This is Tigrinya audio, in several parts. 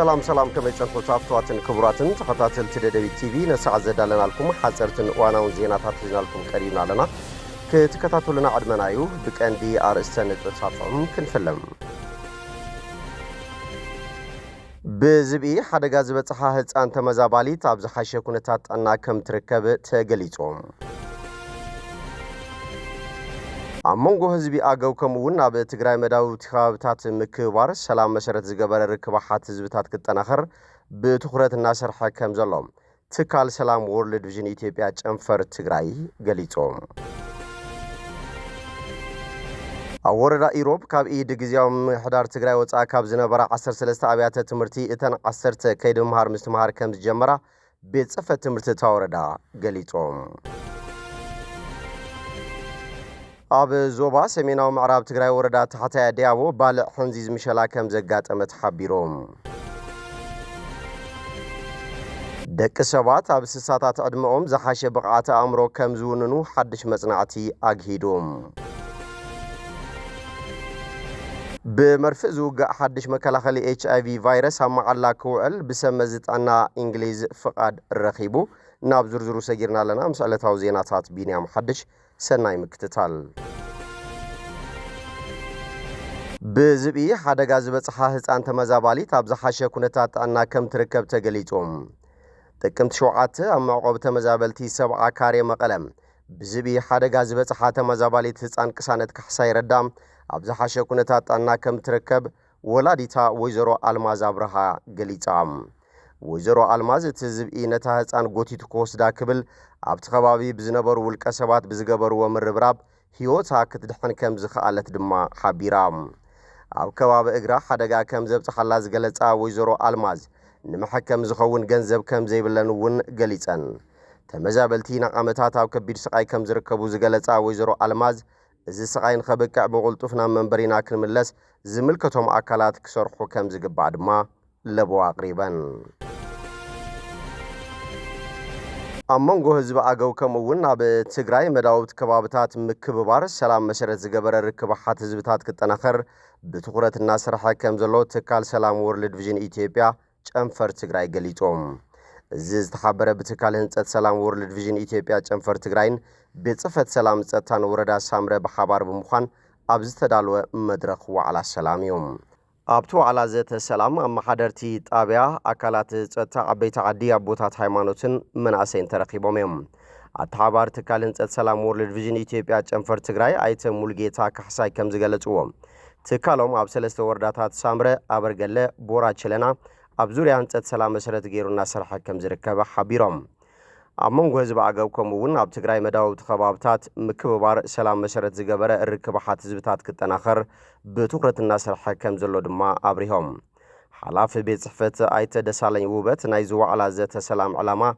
سلام كما يتنقل تافتواتن كبراتن تخطاتل تددبي تي في نسعى زدالنا لكم حاسرتن واناون زيناتات لكم قريبنا لنا كتكتاتو لنا عدمنايو بكاندي ارستان تتصافهم كنفلم بزبي حدقا زبطحا هلتان تمزابالي تابز حاشي كونتات انا كم تركب تقليتهم አሞንጎ ህዝቢ አገው ከምውን ኣብ ትግራይ መዳው ትኻብታት ምክባር ሰላም መሰረት ዝገበረ ርክባሓት ህዝብታት ክጠናኸር ብትኹረትና ሰርሐ ከም ዘሎም ትካል ሰላም ወርልድ ቪዥን ኢትዮጵያ ጨንፈር ትግራይ ገሊጾም አወረዳ ኢሮብ ካብ ኢድ ግዚያው ምሕዳር ትግራይ ወፃ ካብ ዝነበረ 13 ኣብያተ ትምህርቲ እተን 10 ከይድ ምሃር ምስትምሃር ከም ዝጀመራ ቤት ጽሕፈት ትምህርቲ ታወረዳ ገሊጾም ኣብ ዞባ ሰሜናዊ ምዕራብ ትግራይ ወረዳ ታሕታይ ዲያቦ ባልዕ ሕንዚዝ ምሸላ ከም ዘጋጠመት ሓቢሮም ደቂ ሰባት ኣብ ስሳታት ዕድመኦም ዝሓሸ ብቕዓተ ኣእምሮ ከም ዝውንኑ ሓድሽ መጽናዕቲ ኣግሂዶም ብመርፍእ ዝውጋእ ሓድሽ መከላኸሊ HIV ቫይረስ ኣብ መዓላ ክውዕል ብሰብ መዝጣና እንግሊዝ ፍቓድ ረኺቡ ናብ ዝርዝሩ ሰጊርና ኣለና ምስ ዕለታዊ ዜናታት ቢንያም ሓድሽ ሰናይ ምክትታል ብዝቢ ሓደጋ ዝበጽሓ ህፃን ተመዛባሊት ኣብ ዝሓሸ ኩነታት ኣና ከም ትርከብ ተገሊጾም ጥቅምት 7 ኣብ መዕቆብ ተመዛበልቲ ሰብዓ ካሬ መቐለም ብዝቢ ሓደጋ ዝበጽሓ ተመዛባሊት ህፃን ቅሳነት ካሕሳይ ረዳም ኣብ ዝሓሸ ኩነታት ኣና ከም ትርከብ ወላዲታ ወይዘሮ ኣልማዝ አብርሃ ገሊጻ ወይዘሮ አልማዝ እቲ ዝብኢ ነታ ህፃን ጎቲቱ ክወስዳ ክብል ኣብቲ ከባቢ ብዝነበሩ ውልቀ ሰባት ብዝገበርዎ ምርብራብ ህይወታ ክትድሕን ከም ዝኽኣለት ድማ ሓቢራ ኣብ ከባቢ እግራ ሓደጋ ከም ዘብጽሓላ ዝገለጻ ወይዘሮ አልማዝ ንመሐከም ዝኸውን ገንዘብ ከም ዘይብለን እውን ገሊጸን ተመዛበልቲ ንዓመታት ኣብ ከቢድ ስቃይ ከም ዝርከቡ ዝገለጻ ወይዘሮ አልማዝ እዚ ስቃይ ንኸብቅዕ ብቁልጡፍ ናብ መንበሪና ክንምለስ ዝምልከቶም ኣካላት ክሰርሑ ከም ዝግባእ ድማ ለቦ ኣቅሪበን አሞንጎ ህዝቢ አገው ከምውን ኣብ ትግራይ መዳውት ከባብታት ምክብባር ሰላም መሰረት ዝገበረ ርክባሓት ህዝብታት ክጠናኸር ብትኹረትና ስራሕ ከም ዘሎ ትካል ሰላም ወርልድ ቪዥን ኢትዮጵያ ጨንፈር ትግራይ ገሊጾም እዚ ዝተሓበረ ብትካል ህንጸት ሰላም ወርልድ ቪዥን ኢትዮጵያ ጨንፈር ትግራይን ቤት ጽሕፈት ሰላም ጸጥታን ወረዳ ሳምረ ብሓባር ብምዃን ኣብ ዝተዳለወ መድረኽ ዋዕላ ሰላም እዮም ኣብቲ ዋዕላ ዘተ ሰላም ኣመሓደርቲ ጣብያ ኣካላት ጸጥታ ዓበይቲ ዓዲ ኣቦታት ሃይማኖትን መናእሰይን ተረኺቦም እዮም ኣተሓባር ትካል ህንጸት ሰላም ወርልድ ቪዥን ኢትዮጵያ ጨንፈር ትግራይ ኣይተ ሙልጌታ ካሕሳይ ከም ዝገለጽዎም ትካሎም ኣብ 3 ወረዳታት ሳምረ ኣበርገለ ቦራ ቸለና ኣብ ዙርያ ህንጸት ሰላም መሰረት ገይሩና ሰርሐ ከም ዝርከበ ሓቢሮም ኣብ መንጎ ህዝቢ ኣገው ከምውን ኣብ ትግራይ መዳውቲ ከባብታት ምክብባር ሰላም መሰረት ዝገበረ ርክባሓት ህዝብታት ክጠናኸር ብትኹረትና ሰርሐ ከም ዘሎ ድማ ኣብሪሆም ሓላፊ ቤት ጽሕፈት ኣይተ ደሳለኝ ውበት ናይ ዝዋዕላ ዘተ ሰላም ዕላማ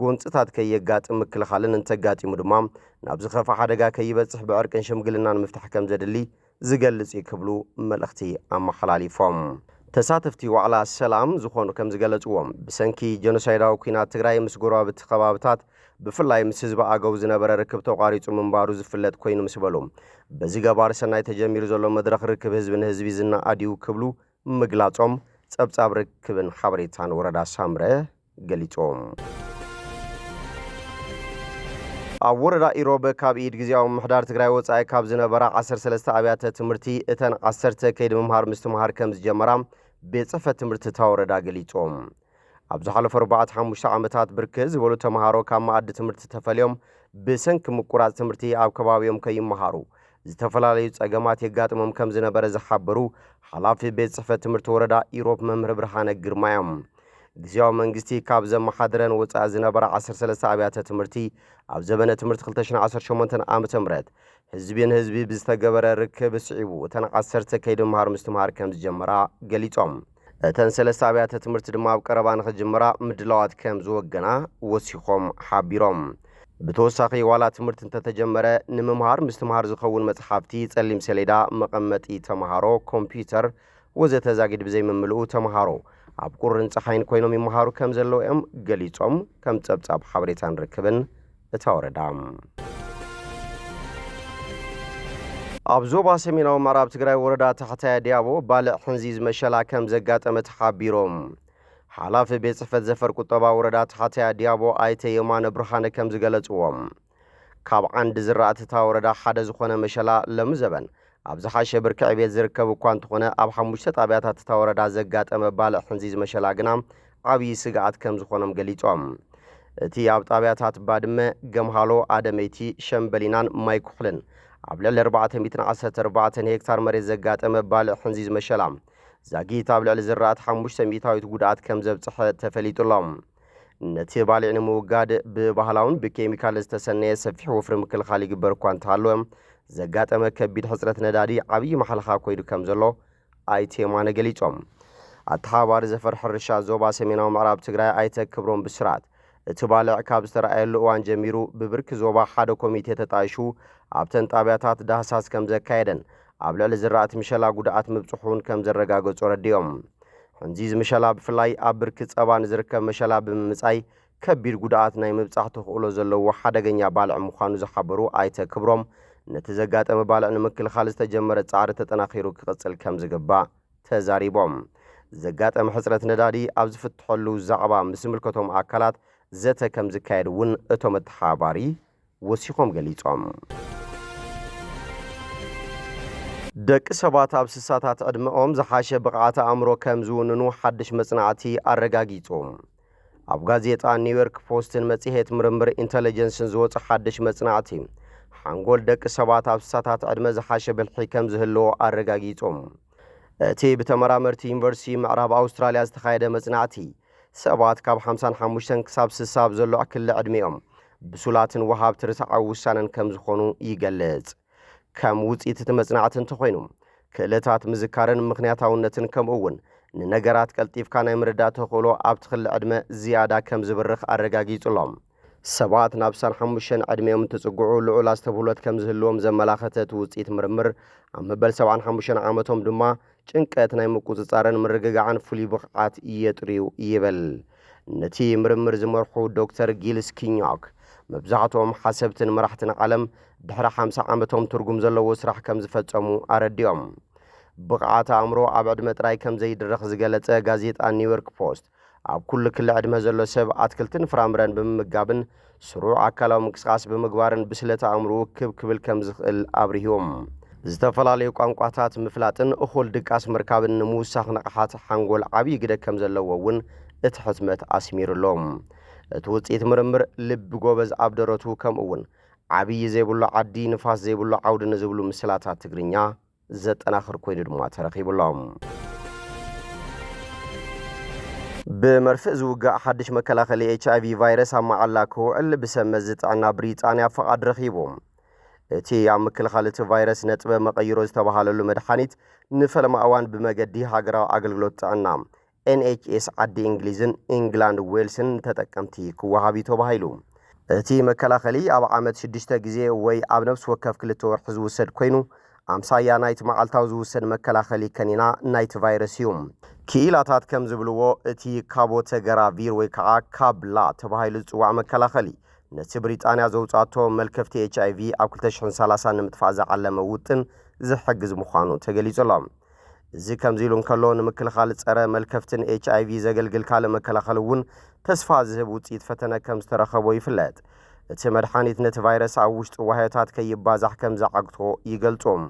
ጎንፅታት ከየጋጥም ምክልኻልን እንተጋጢሙ ድማ ናብ ዝኸፋ ሓደጋ ከይበጽሕ ብዕርቅን ሽምግልናን ምፍታሕ ከም ዘድሊ ዝገልጽ ይክብሉ መልእኽቲ ኣመሓላሊፎም ተሳተፍቲ ዋዕላ ሰላም ዝኾኑ ከም ዝገለጽዎም ብሰንኪ ጀኖሳይዳዊ ኩናት ትግራይ ምስ ጎረባብቲ ከባብታት ብፍላይ ምስ ህዝቢ ኣገው ዝነበረ ርክብ ተቋሪጹ ምንባሩ ዝፍለጥ ኮይኑ ምስ በሉ በዚ ገባር ሰናይ ተጀሚሩ ዘሎ መድረኽ ርክብ ህዝቢ ንህዝቢ ዝናኣድዩ ክብሉ ምግላጾም ጸብጻብ ርክብን ሓበሬታን ወረዳ ሳምረ ገሊጾም ኣብ ወረዳ ኢሮብ ካብ ኢድ ግዚያው ምሕዳር ትግራይ ወፃኢ ካብ ዝነበረ 13 ኣብያተ ትምህርቲ እተን 10 ከይድ ምምሃር ምስትምሃር ከም ዝጀመራ ቤት ጽሕፈት ትምህርቲ ታወረዳ ገሊጾም ኣብ ዝሓለፈ 4-5 ዓመታት ብርክት ዝበሉ ተምሃሮ ካብ ማኣዲ ትምህርቲ ተፈልዮም ብሰንኪ ምቁራጽ ትምህርቲ ኣብ ከባቢዮም ከይመሃሩ ዝተፈላለዩ ጸገማት የጋጥሞም ከም ዝነበረ ዝሓበሩ ሓላፊ ቤት ጽሕፈት ትምህርቲ ወረዳ ኢሮብ መምህር ብርሃነ ግርማዮም ግዚያው መንግስቲ ካብ ዘመሓደረን ወፃኢ ዝነበረ 13 ኣብያተ ትምህርቲ ኣብ ዘበነ ትምህርቲ 2018 ዓመተ ምህረት ህዝብን ህዝቢ ብዝተገበረ ርክብ ስዒቡ እተን 10 ከይድ ምምሃር ምስትምሃር ከም ዝጀመራ ገሊጾም እተን 3 ኣብያተ ትምህርቲ ድማ ኣብ ቀረባ ንኽጅመራ ምድላዋት ከም ዝወገና ወሲኾም ሓቢሮም ብተወሳኺ ዋላ ትምህርቲ እንተተጀመረ ንምምሃር ምስትምሃር ዝኸውን መጽሓፍቲ ጸሊም ሰሌዳ መቐመጢ ተምሃሮ ኮምፒውተር ወዘተ ዛጊድ ብዘይምምልኡ ተምሃሮ ኣብ ቁርን ፀሓይን ኮይኖም ይመሃሩ ከም ዘለዉ እዮም ገሊጾም ከም ጸብጻብ ሓበሬታን ርክብን እታ ወረዳ ኣብ ዞባ ሰሜናዊ ምዕራብ ትግራይ ወረዳ ታሕታይ ዲያቦ ባልዕ ሕንዚዝ መሸላ ከም ዘጋጠመት ሓቢሮም ሓላፊ ቤት ጽሕፈት ዘፈር ቁጠባ ወረዳ ተሓትያ ዲያቦ ኣይተ የማነ ብርሃነ ከም ዝገለጽዎም ካብ ዓንዲ ዝራእትታ ወረዳ ሓደ ዝኾነ መሸላ ለምዘበን ኣብ ዝሓሸ ብርኪ ዕቤት ዝርከብ እኳ እንተኾነ ኣብ 5 ጣብያታት እታ ወረዳ ዘጋጠመ ባልዕ ሕንዚዝ መሸላ ግና ዓብዪ ስግኣት ከም ዝኾኖም ገሊጾም እቲ ኣብ ጣብያታት ባድመ ገምሃሎ ኣደመይቲ ሸምበሊናን ማይ ኩሕልን ኣብ ልዕሊ 414 ሄክታር መሬት ዘጋጠመ ባልዕ ሕንዚዝ መሸላ ዛጊት ኣብ ልዕሊ ዝራእቲ 500 ጉድኣት ከም ዘብጽሐ ተፈሊጡሎም ነቲ ባልዕ ንምውጋድ ብባህላውን ብኬሚካል ዝተሰነየ ሰፊሕ ወፍሪ ምክልኻል ይግበር እኳ እንተሃለወ ዘጋጠመ ከቢድ ሕፅረት ነዳዲ ዓብዪ መሓልኻ ኮይዱ ከም ዘሎ ኣይተ የማነ ገሊጾም ኣተሓባሪ ዘፈር ሕርሻ ዞባ ሰሜናዊ ምዕራብ ትግራይ ኣይተ ክብሮም ብስራት እቲ ባልዕ ካብ ዝተረኣየሉ እዋን ጀሚሩ ብብርኪ ዞባ ሓደ ኮሚቴ ተጣይሹ ኣብተን ጣብያታት ዳህሳስ ከም ዘካየደን ኣብ ልዕሊ ዝራእቲ ምሸላ ጉድኣት ምብጽሑን ከም ዘረጋገጹ ረዲኦም ሕንዚዝ ምሸላ ብፍላይ ኣብ ብርኪ ጸባ ንዝርከብ መሸላ ብምምጻይ ከቢድ ጉድኣት ናይ ምብጻሕ ተኽእሎ ዘለዎ ሓደገኛ ባልዕ ምዃኑ ዝሓበሩ ኣይተ ክብሮም ነቲ ዘጋጠመ ባልዕ ንምክልኻል ዝተጀመረ ጻዕሪ ተጠናኺሩ ክቕጽል ከም ዝግባእ ተዛሪቦም ዘጋጠመ ሕፅረት ነዳዲ ኣብ ዝፍትሐሉ ዛዕባ ምስ ምልከቶም ኣካላት ዘተ ከም ዝካየድ እውን እቶም ኣተሓባሪ ወሲኾም ገሊጾም ደቂ ሰባት ኣብ ስሳታት ዕድመኦም ዝሓሸ ብቕዓተ ኣእምሮ ከም ዝውንኑ ሓድሽ መጽናዕቲ ኣረጋጊጹ ኣብ ጋዜጣ ኒውዮርክ ፖስትን መጽሔት ምርምር ኢንተለጀንስን ዝወጽእ ሓድሽ መጽናዕቲ ሓንጎል ደቂ ሰባት ኣብ ስሳታት ዕድመ ዝሓሸ ብልሒ ከም ዝህልዎ ኣረጋጊጹ እቲ ብተመራመርቲ ዩኒቨርሲቲ ምዕራብ ኣውስትራልያ ዝተኻየደ መጽናዕቲ ሰባት ካብ 55 ክሳብ 60 ዘሎ ዕክለ ዕድሜኦም ብሱላትን ወሃብቲ ርትዓዊ ውሳነን ከም ዝኾኑ ይገልጽ ከም ውጽኢት እቲ መጽናዕቲ እንተኾይኑ ክእለታት ምዝካርን ምኽንያታውነትን ከምኡውን ንነገራት ቀልጢፍካ ናይ ምርዳእ ተኽእሎ ኣብ ትኽሊ ዕድመ ዝያዳ ከም ዝብርኽ ኣረጋጊጹሎም ሰባት ናብ 65 ዕድሜኦም እንትጽጉዑ ልዑል ኣስተብህሎት ከም ዝህልዎም ዘመላኸተ እቲ ውጽኢት ምርምር ኣብ መበል 75 ዓመቶም ድማ ጭንቀት ናይ ምቁጽጻርን ምርግጋዕን ፍሉይ ብቕዓት የጥርዩ ይብል ነቲ ምርምር ዝመርሑ ዶክተር ጊልስ ኪኞክ መብዛሕትኦም ሓሰብትን መራሕትን ዓለም ድሕሪ 50 ዓመቶም ትርጉም ዘለዎ ስራሕ ከም ዝፈጸሙ ኣረዲኦም ብቕዓተ ኣእምሮ ኣብ ዕድመ ጥራይ ከም ዘይድረኽ ዝገለጸ ጋዜጣ ኒውዮርክ ፖስት ኣብ ኩሉ ክሊ ዕድመ ዘሎ ሰብ ኣትክልትን ፍራምረን ብምምጋብን ስሩዕ ኣካላዊ ምንቅስቓስ ብምግባርን ብስለት ኣእምሮኡ ክብል ከም ዝኽእል ኣብርሂቦም ዝተፈላለዩ ቋንቋታት ምፍላጥን እኹል ድቃስ ምርካብን ንምውሳኽ ንቕሓት ሓንጎል ዓብዪ ግደ ከም ዘለዎ እውን እቲ ሕትመት ኣስሚሩሎም እቲ ውጽኢት ምርምር ልቢ ጎበዝ ኣብ ደረቱ ከምኡውን ዓብዪ ዘይብሉ ዓዲ ንፋስ ዘይብሉ ዓውዲ ንዝብሉ ምስላታት ትግርኛ ዘጠናኽር ኮይኑ ድማ ተረኺቡሎም ብመርፍእ ዝውጋእ ሓድሽ መከላኸሊ HIV ቫይረስ ኣብ መዓላ ክውዕል ብሰመዝ ጥዕና ብሪጣንያ ፈቓድ ረኺቡ እቲ ኣብ ምክልኻል እቲ ቫይረስ ነጥበ መቐይሮ ዝተባሃለሉ መድሓኒት ንፈለማ እዋን ብመገዲ ሃገራዊ ኣገልግሎት ጥዕና NHS ዓዲ እንግሊዝን ኢንግላንድ ዌልስን ተጠቀምቲ ክወሃብ ተባሂሉ እቲ መከላኸሊ ኣብ ዓመት 6 ግዜ ወይ ኣብ ነፍሲ ወከፍ 2 ወርሒ ዝውሰድ ኮይኑ 50 ናይቲ መዓልታዊ ዝውሰድ መከላኸሊ ከኒና ናይቲ ቫይረስ እዩ ክኢላታት ከም ዝብልዎ እቲ ካቦተገራቪር ወይ ከዓ ካብላ ተባሂሉ ዝጽዋዕ መከላኸሊ ነቲ ብሪጣንያ ዘውጻቶ መልከፍቲ HIV ኣብ 2030 ንምጥፋእ ዝዓለመ ውጥን ዝሕግዝ ምዃኑ ተገሊጹሎም እዚ ከምዚ ኢሉ እንከሎ ንምክልኻል ጸረ መልከፍትን HIV ዘገልግል ካልእ መከላኸሊ እውን ተስፋ ዝህብ ውጽኢት ፈተነ ከም ዝተረኸቦ ይፍለጥ እቲ መድሓኒት ነቲ ቫይረስ ኣብ ውሽጢ ዋህያታት ከይባዛሕ ከም ዘዓግቶ ይገልጾም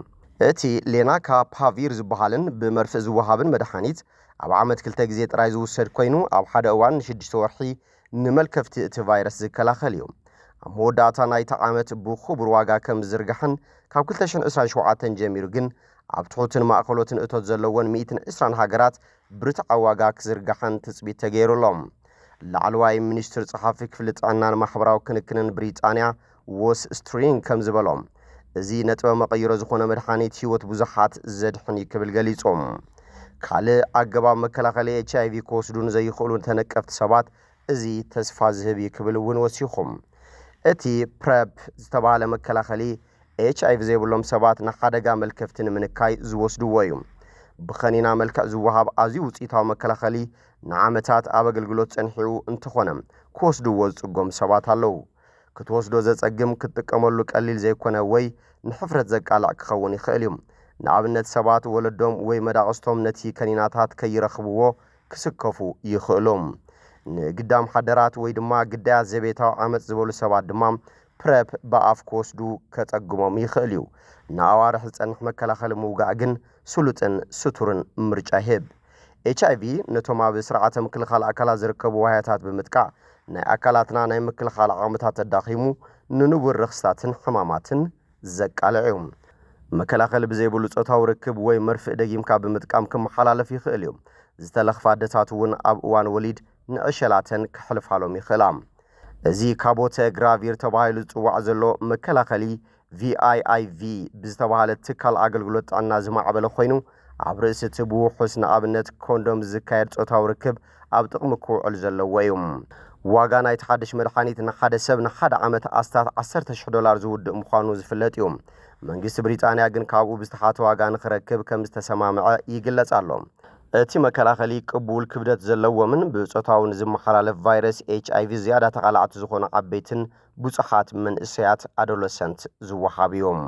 እቲ ሌናካ ፓቪር ዝበሃልን ብመርፍእ ዝወሃብን መድሓኒት ኣብ ዓመት 2 ግዜ ጥራይ ዝውሰድ ኮይኑ ኣብ ሓደ እዋን 6 ወርሒ ንመልከፍቲ እቲ ቫይረስ ዝከላኸል እዩ ኣብ መወዳእታ ናይቲ ዓመት ብኽቡር ዋጋ ከም ዝርግሕን ካብ 2027 ጀሚሩ ግን ኣብ ትሑትን ማእኸሎትን እቶት ዘለዎን 120 ሃገራት ብርትዓዊ ዋጋ ክዝርግሐን ትጽቢት ተገይሩሎም ላዕለዋይ ሚኒስትር ጸሓፊ ክፍሊ ጥዕናን ማሕበራዊ ክንክንን ብሪጣንያ ዎስ ስትሪንግ ከም ዝበሎም እዚ ነጥበ መቐይሮ ዝኾነ መድሓኒት ህይወት ብዙሓት ዘድሕን ክብል ገሊጾም ካልእ ኣገባብ መከላኸሊ HIV ክወስዱ ንዘይኽእሉ ተነቀፍቲ ሰባት እዚ ተስፋ ዝህብ ክብል እውን ወሲኹም እቲ ፕሬፕ ዝተባሃለ መከላኸሊ HIV ዘይብሎም ሰባት ንሓደጋ መልከፍቲ ንምንካይ ዝወስድዎ እዩ ብኸኒና መልክዕ ዝወሃብ ኣዝዩ ውጽኢታዊ መከላኸሊ ንዓመታት ኣብ ኣገልግሎት ጸንሒኡ እንተኾነ ክወስድዎ ዝጽጎም ሰባት ኣለዉ ክትወስዶ ዘጸግም ክትጥቀመሉ ቀሊል ዘይኮነ ወይ ንሕፍረት ዘቃልዕ ክኸውን ይኽእል እዩ ንኣብነት ሰባት ወለዶም ወይ መዳቕስቶም ነቲ ከኒናታት ከይረኽብዎ ክስከፉ ይኽእሎም ንግዳም ሓደራት ወይ ድማ ግዳያት ዘቤታው ዓመጽ ዝበሉ ሰባት ድማ ፕሬፕ በአፍ ኮስዱ ከጸግሞም ይኽእል እዩ ንኣዋርሕ ዝጸንሕ መከላኸሊ ምውጋዕ ግን ስሉጥን ስቱርን ምርጫ ይህብ HIV ነቶም ኣብ ስርዓተ ምክልኻል ኣካላት ዝርከቡ ዋህያታት ብምጥቃዕ ናይ ኣካላትና ናይ ምክልኻል ዓቕምታት ተዳኺሙ ንንቡር ርኽስታትን ሕማማትን ዘቃልዕ እዩ መከላኸሊ ብዘይብሉ ጾታዊ ርክብ ወይ መርፍእ ደጊምካ ብምጥቃም ክመሓላለፍ ይኽእል እዩ ዝተለኽፋ ኣዴታት እውን ኣብ እዋን ወሊድ ንዕሸላተን ክሕልፋሎም ይኽእላ እዚ ካቦተ ግራቪር ተባሂሉ ዝጽዋዕ ዘሎ መከላኸሊ VIIV ብዝተባሃለ ትካል ኣገልግሎት ጥዕና ዝማዕበለ ኮይኑ ኣብ ርእሲ እቲ ብውሑስ ንኣብነት ኮንዶም ዝካየድ ጾታዊ ርክብ ኣብ ጥቕሚ ክውዕል ዘለዎ እዩ ዋጋ ናይቲ ሓድሽ መድሓኒት ንሓደ ሰብ ንሓደ ዓመት ኣስታት $10,000 ዝውድእ ምዃኑ ዝፍለጥ እዩ መንግስቲ ብሪጣንያ ግን ካብኡ ብዝተሓተ ዋጋ ንኽረክብ ከም ዝተሰማምዐ ይግለጽ ኣሎ እቲ መከላኸሊ ቅቡል ክብደት ዘለዎምን ብጾታውን ዝመሓላለፍ ቫይረስ HIV ዝያዳ ተቓላዕቲ ዝኾኑ ዓበይትን ብዙሓት መንእሰያት ኣዶለሰንት ዝወሃብ እዮም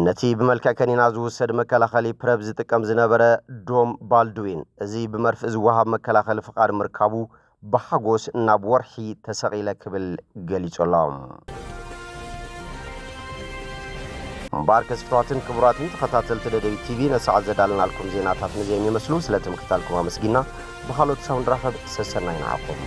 ነቲ ብመልክዕ ከኒና ዝውሰድ መከላኸሊ ፕሬፕ ዝጥቀም ዝነበረ ዶም ባልድዊን እዚ ብመርፍእ ዝወሃብ መከላኸሊ ፍቃድ ምርካቡ ብሓጎስ ናብ ወርሒ ተሰቒለ ክብል ገሊጾሎም እምበር ከስፍታትን ክቡራትን ተኸታተልቲ ደደቢት ቲቪ ነሰዓት ዘዳልናልኩም ዜናታት ንዘይም ይመስሉ ስለትምክታልኩም ኣመስጊና ብኻልኦት ሰው ንራኸብ ሰሰናይ ንዓኹም